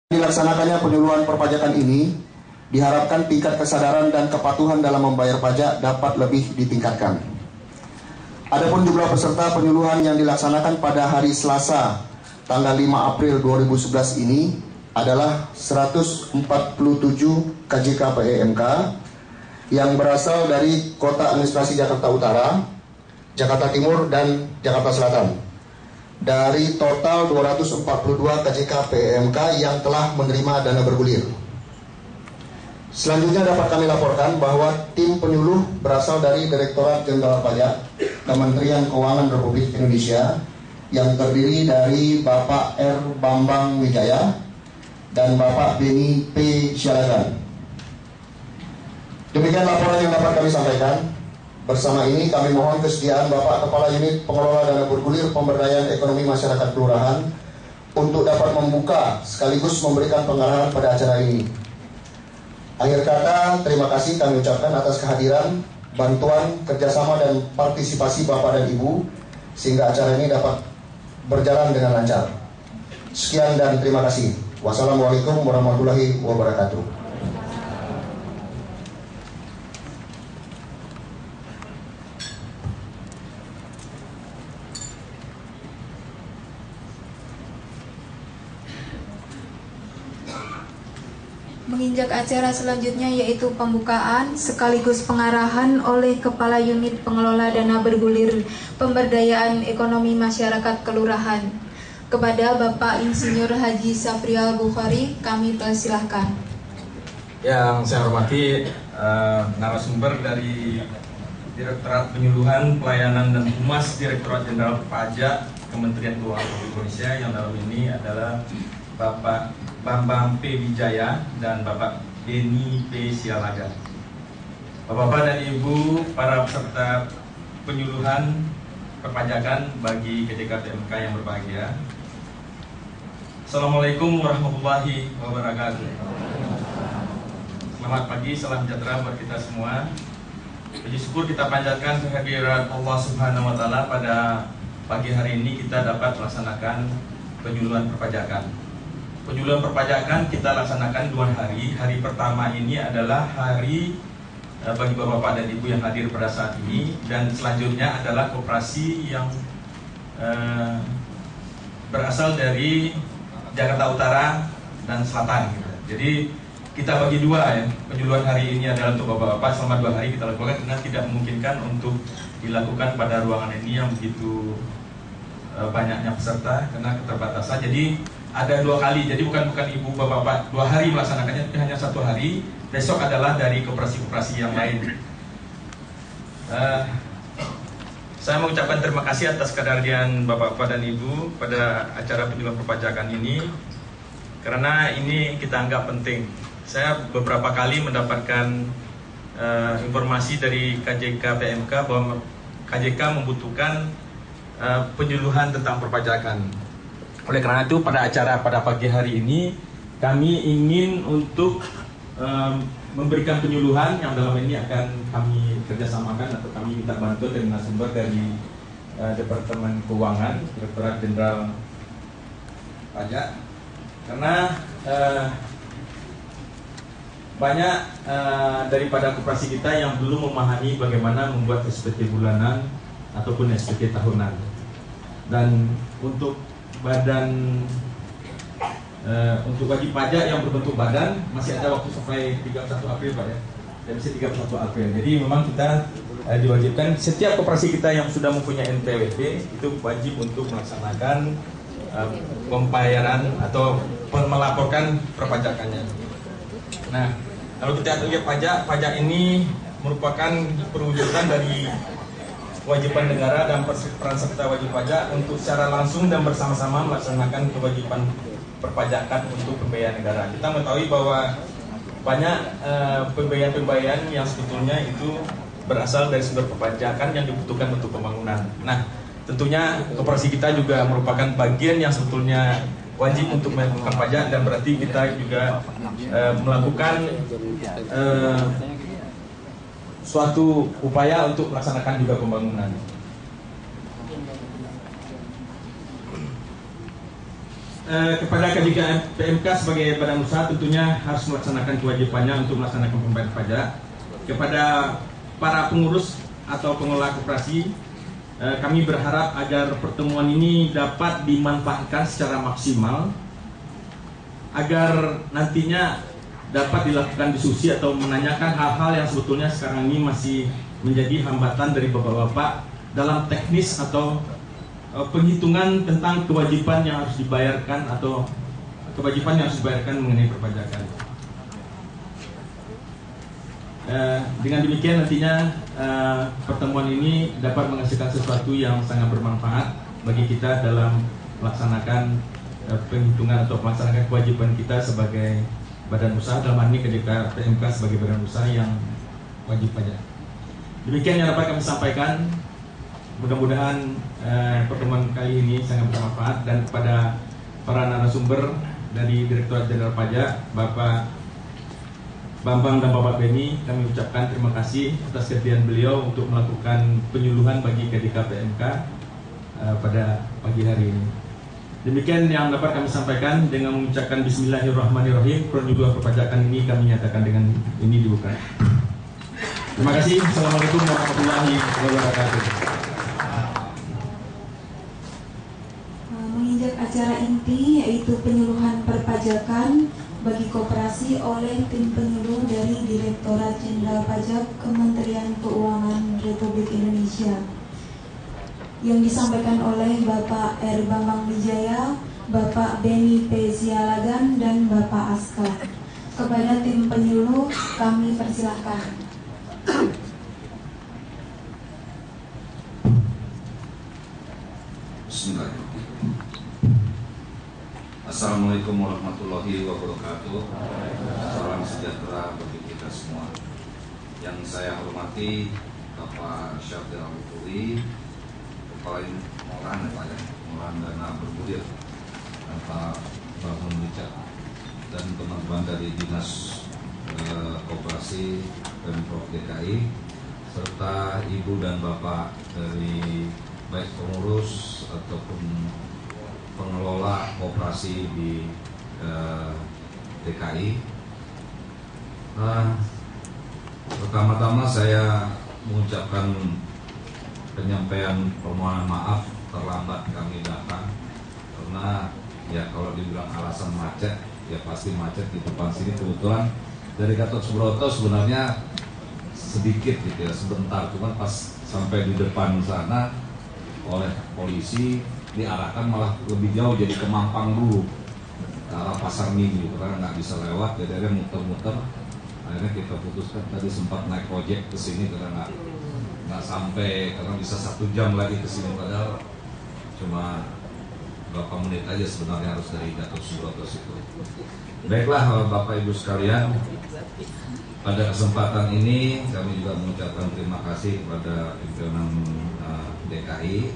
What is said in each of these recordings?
Dilaksanakannya penyuluhan perpajakan ini diharapkan tingkat kesadaran dan kepatuhan dalam membayar pajak dapat lebih ditingkatkan. Adapun jumlah peserta penyuluhan yang dilaksanakan pada hari Selasa tanggal 5 April 2011 ini adalah 147 KJK PEMK yang berasal dari Kota Administrasi Jakarta Utara, Jakarta Timur, dan Jakarta Selatan. Dari total 242 KJK PEMK yang telah menerima dana bergulir. Selanjutnya dapat kami laporkan bahwa tim penyuluh berasal dari Direktorat Jenderal Pajak Kementerian Keuangan Republik Indonesia yang terdiri dari Bapak R. Bambang Wijaya dan Bapak Beni P. Syalagan. Demikian laporan yang dapat kami sampaikan. Bersama ini kami mohon kesediaan Bapak Kepala Unit Pengelola Dana Bergulir Pemberdayaan Ekonomi Masyarakat Kelurahan untuk dapat membuka sekaligus memberikan pengarahan pada acara ini. Akhir kata, terima kasih kami ucapkan atas kehadiran, bantuan, kerjasama, dan partisipasi Bapak dan Ibu sehingga acara ini dapat berjalan dengan lancar. Sekian dan terima kasih. Wassalamualaikum warahmatullahi wabarakatuh. Menginjak acara selanjutnya yaitu pembukaan sekaligus pengarahan oleh Kepala Unit Pengelola Dana Bergulir Pemberdayaan Ekonomi Masyarakat Kelurahan. Kepada Bapak Insinyur Haji Safrial Bukhari, kami persilahkan. Yang saya hormati narasumber dari Direktorat Penyuluhan, Pelayanan, dan Humas Direktorat Jenderal Pajak Kementerian Keuangan Republik Indonesia, yang dalam ini adalah Bapak Bambang P. Wijaya dan Bapak Beni P. Syalagan. Bapak-bapak dan Ibu, para peserta penyuluhan perpajakan bagi KJK PEMK yang berbahagia. Assalamualaikum warahmatullahi wabarakatuh. Selamat pagi, salam sejahtera buat kita semua. Puji syukur kita panjatkan kehadiran Allah Subhanahu wa Ta'ala pada pagi hari ini kita dapat melaksanakan penyuluhan perpajakan. Penyuluhan perpajakan kita laksanakan 2 hari. Hari pertama ini adalah hari bagi bapak-bapak dan ibu yang hadir pada saat ini, dan selanjutnya adalah koperasi yang berasal dari Jakarta Utara dan Selatan. Jadi kita bagi 2 ya. Penyuluhan hari ini adalah untuk bapak-bapak selama 2 hari kita lakukan karena tidak memungkinkan untuk dilakukan pada ruangan ini yang begitu banyaknya peserta karena keterbatasan. Jadi ada 2 kali, jadi bukan ibu bapak-bapak 2 hari melaksanakannya, tapi hanya 1 hari. Besok adalah dari koperasi-koperasi yang lain. Saya mengucapkan terima kasih atas kehadiran bapak-bapak dan ibu pada acara penyuluhan perpajakan ini, karena ini kita anggap penting. Saya beberapa kali mendapatkan informasi dari KJK PEMK bahwa KJK membutuhkan penyuluhan tentang perpajakan. Oleh karena itu pada pagi hari ini kami ingin untuk memberikan penyuluhan yang dalam ini akan kami kerjasamakan atau kami minta bantuan dari narasumber dari Departemen Keuangan, Direktorat Jenderal Pajak, karena banyak daripada koperasi kita yang belum memahami bagaimana membuat SPT bulanan ataupun SPT tahunan. Dan untuk untuk wajib pajak yang berbentuk badan masih ada waktu sampai 31 April Pak ya. Dan bisa 31 April. Jadi memang kita diwajibkan setiap koperasi kita yang sudah mempunyai NPWP itu wajib untuk melaksanakan pembayaran atau melaporkan perpajakannya. Nah, kalau kita lihat pajak ini merupakan perwujudan dari kewajiban negara dan peran serta wajib pajak untuk secara langsung dan bersama-sama melaksanakan kewajiban perpajakan untuk pembayaran negara. Kita mengetahui bahwa banyak pembayaran yang sebetulnya itu berasal dari sumber perpajakan yang dibutuhkan untuk pembangunan. Nah, tentunya koperasi kita juga merupakan bagian yang sebetulnya wajib untuk melakukan pajak, dan berarti kita juga melakukan suatu upaya untuk melaksanakan juga pembangunan. kepada KJK PMK sebagai badan usaha tentunya harus melaksanakan kewajibannya untuk melaksanakan pembayaran pajak. Kepada para pengurus atau pengelola koperasi, kami berharap agar pertemuan ini dapat dimanfaatkan secara maksimal agar nantinya dapat dilakukan diskusi atau menanyakan hal-hal yang sebetulnya sekarang ini masih menjadi hambatan dari bapak-bapak dalam teknis atau penghitungan tentang kewajiban yang harus dibayarkan atau kewajiban yang harus dibayarkan mengenai perpajakan. Dengan demikian nantinya pertemuan ini dapat menghasilkan sesuatu yang sangat bermanfaat bagi kita dalam melaksanakan penghitungan atau melaksanakan kewajiban kita sebagai badan usaha, dalam hal ini KJK PMK sebagai badan usaha yang wajib pajak. Demikian yang dapat kami sampaikan. Mudah-mudahan pertemuan kali ini sangat bermanfaat, dan kepada para narasumber dari Direktorat Jenderal Pajak, Bapak Bambang dan Bapak Beni, kami ucapkan terima kasih atas kesediaan beliau untuk melakukan penyuluhan bagi KJK PMK pada pagi hari ini. Demikian yang dapat kami sampaikan. Dengan mengucapkan Bismillahirrahmanirrahim, penyuluhan perpajakan ini kami nyatakan dengan ini dibuka. Terima kasih. Assalamualaikum warahmatullahi wabarakatuh. Menginjak acara inti, yaitu penyuluhan perpajakan bagi koperasi oleh tim penyuluh dari Direktorat Jenderal Pajak Kementerian Keuangan Republik Indonesia, yang disampaikan oleh Bapak R. Bambang Wijaya, Bapak Beni P. Sialagan, dan Bapak Askar. Kepada tim penyuluh kami persilahkan. Bismillahirrahmanirrahim. Assalamualaikum warahmatullahi wabarakatuh. Salam sejahtera bagi kita semua. Yang saya hormati Bapak Syafir Al-Furi, Kepala Pengelolaan Dana Bergulir, Bapak Bambang Wijaya, dan teman-teman dari Dinas Koperasi Pemprov DKI, serta Ibu dan Bapak dari baik pengurus ataupun pengelola koperasi di DKI. Pertama-tama saya mengucapkan penyampaian permohonan maaf terlambat kami datang, karena ya kalau dibilang alasan macet, ya pasti macet di depan sini. Kebetulan dari Gatot Subroto sebenarnya sedikit gitu ya, sebentar, cuman pas sampai di depan sana oleh polisi diarahkan malah lebih jauh, jadi ke Mampang dulu, ke arah Pasar Minggu, karena nggak bisa lewat, jadi akhirnya muter-muter. Akhirnya kita putuskan, tadi sempat naik ojek ke sini karena nggak sampai, karena bisa 1 jam lagi ke sini, padahal cuma berapa menit aja sebenarnya harus dari Gatot Subroto situ. Baiklah Bapak Ibu sekalian, pada kesempatan ini kami juga mengucapkan terima kasih kepada pimpinan DKI,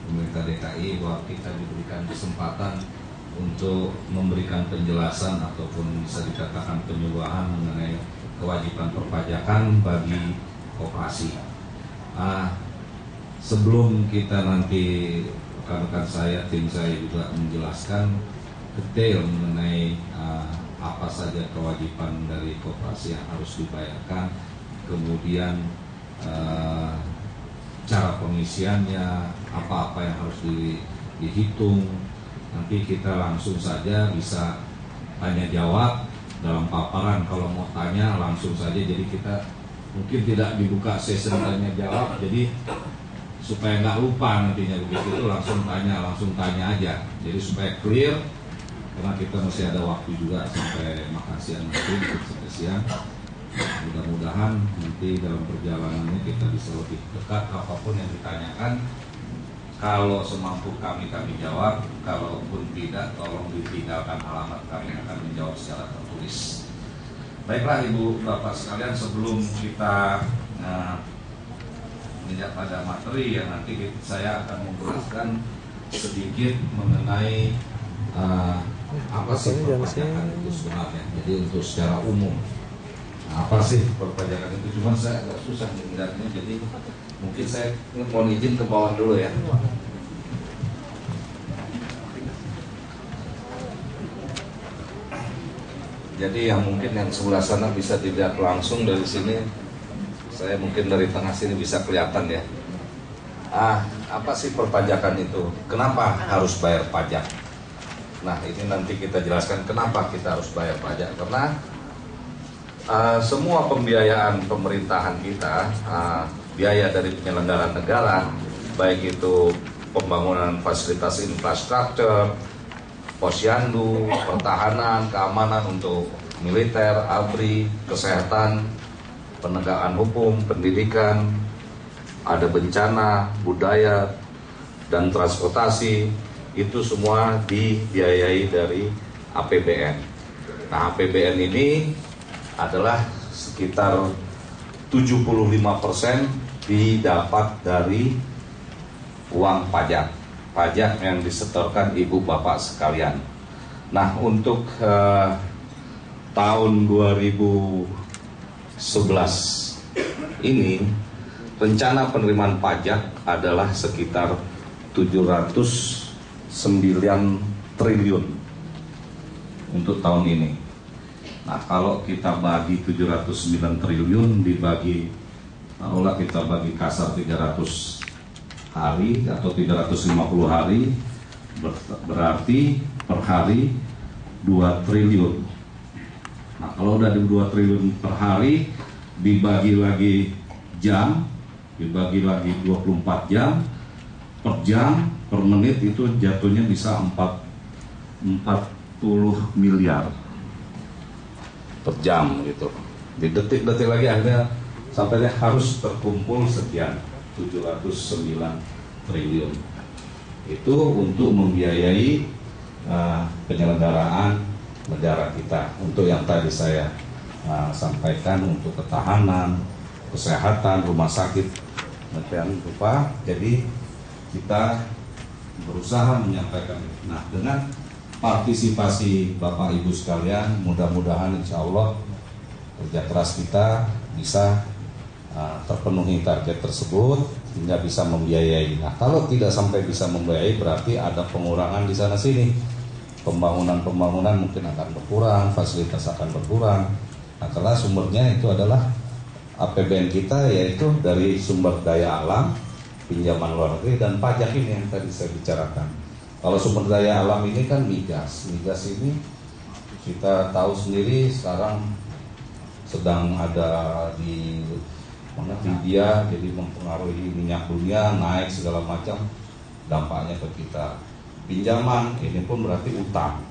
pemerintah DKI, bahwa kita diberikan kesempatan untuk memberikan penjelasan ataupun bisa dikatakan penyuluhan mengenai kewajiban perpajakan bagi koperasi. Sebelum kita nanti rekan-rekan saya, tim saya juga menjelaskan detail mengenai apa saja kewajiban dari koperasi yang harus dibayarkan, kemudian cara pengisiannya, apa-apa yang harus dihitung. Nanti kita langsung saja bisa tanya jawab dalam paparan. Kalau mau tanya langsung saja, jadi kita mungkin tidak dibuka sesi tanya jawab, jadi supaya nggak lupa nantinya begitu, itu langsung tanya aja, jadi supaya clear, karena kita masih ada waktu juga sampai makan siang nanti, sampai siang. Mudah-mudahan nanti dalam perjalanannya kita bisa lebih dekat, apapun yang ditanyakan, kalau semampu kami jawab, kalaupun tidak tolong ditinggalkan alamat, kami akan menjawab secara tertulis. Baiklah Ibu Bapak sekalian, sebelum kita menginjak pada materi yang nanti saya akan menjelaskan sedikit mengenai apa sih perpajakan itu sebenarnya. Jadi untuk secara umum, apa sih perpajakan itu? Cuman saya agak susah melihatnya, jadi mungkin saya mohon izin ke bawah dulu ya. Jadi yang mungkin yang sebelah sana bisa dilihat langsung dari sini. Saya mungkin dari tengah sini bisa kelihatan ya. Apa sih perpajakan itu? Kenapa harus bayar pajak? Nah, ini nanti kita jelaskan kenapa kita harus bayar pajak. Karena semua pembiayaan pemerintahan kita, biaya dari penyelenggaraan negara, baik itu pembangunan fasilitas infrastruktur, posyandu, pertahanan, keamanan untuk militer, ABRI, kesehatan, penegakan hukum, pendidikan, ada bencana, budaya, dan transportasi, itu semua dibiayai dari APBN. Nah, APBN ini adalah sekitar 75% didapat dari uang pajak yang disetorkan ibu bapak sekalian. Nah, untuk tahun 2011 ini rencana penerimaan pajak adalah sekitar 709 triliun untuk tahun ini. Nah, kalau kita bagi 709 triliun dibagi, taruhlah kita bagi kasar 300 hari atau 350 hari, berarti per hari 2 triliun. Nah, kalau udah di 2 triliun per hari, dibagi lagi jam, dibagi lagi 24 jam, per menit itu jatuhnya bisa 40 miliar per jam gitu. Di detik-detik lagi akhirnya sampai harus terkumpul sekian 709 triliun. Itu untuk membiayai penyelenggaraan negara kita, untuk yang tadi saya sampaikan, untuk ketahanan, kesehatan, rumah sakit, dan lupa. Jadi kita berusaha menyampaikan. Nah, dengan partisipasi Bapak Ibu sekalian, mudah-mudahan insya Allah kerja keras kita bisa terpenuhi target tersebut hingga bisa membiayai. Nah, kalau tidak sampai bisa membiayai, berarti ada pengurangan di sana sini. Pembangunan mungkin akan berkurang, fasilitas akan berkurang. Nah, karena sumbernya itu adalah APBN kita, yaitu dari sumber daya alam, pinjaman luar negeri, dan pajak ini yang tadi saya bicarakan. Kalau sumber daya alam ini kan migas. Migas ini kita tahu sendiri sekarang sedang ada di India, jadi mempengaruhi minyak dunia naik segala macam, dampaknya ke kita. Pinjaman ini pun berarti utang.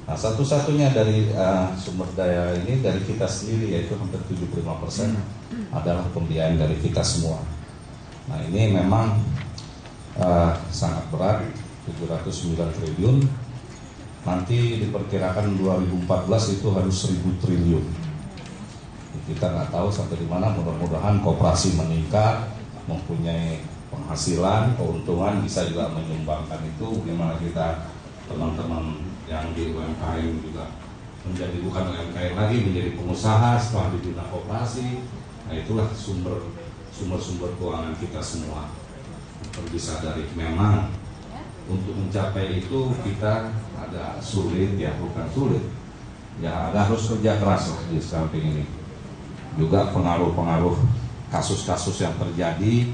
Nah, satu-satunya dari sumber daya ini dari kita sendiri, yaitu hampir 75% adalah pembiayaan dari kita semua. Nah, ini memang sangat berat, 709 triliun. Nanti diperkirakan 2014 itu harus 1000 triliun. Kita nggak tahu sampai di mana. Mudah-mudahan koperasi meningkat, mempunyai penghasilan, keuntungan, bisa juga menyumbangkan itu. Bagaimana kita teman-teman yang di UMKM juga menjadi bukan UMKM lagi, menjadi pengusaha setelah dibina koperasi. Nah, itulah sumber keuangan kita semua. Perlu disadari memang untuk mencapai itu kita agak sulit, ya bukan sulit, ya agak harus kerja keras lah di samping ini. Juga pengaruh-pengaruh kasus-kasus yang terjadi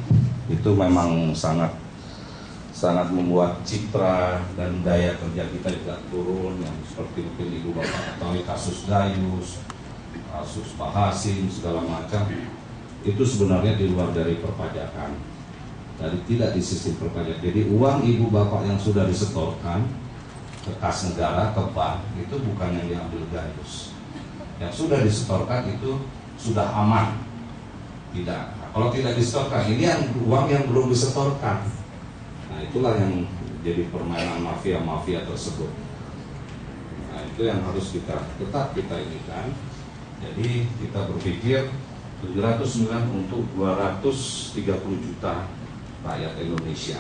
itu memang sangat membuat citra dan daya kerja kita juga turun, yang seperti mungkin Ibu Bapak ketahui kasus Gayus, kasus Pak Hasim, segala macam. Itu sebenarnya di luar dari perpajakan, dari tidak di sistem perpajakan. Jadi uang Ibu Bapak yang sudah disetorkan ke kas negara, ke bank, itu bukan yang diambil Gayus. Yang sudah disetorkan itu sudah aman. Tidak. Nah, kalau tidak disetorkan, ini yang uang yang belum disetorkan. Nah, itulah yang jadi permainan mafia-mafia tersebut. Nah, itu yang harus tetap kita inikan. Jadi kita berpikir 709 untuk 230 juta rakyat Indonesia.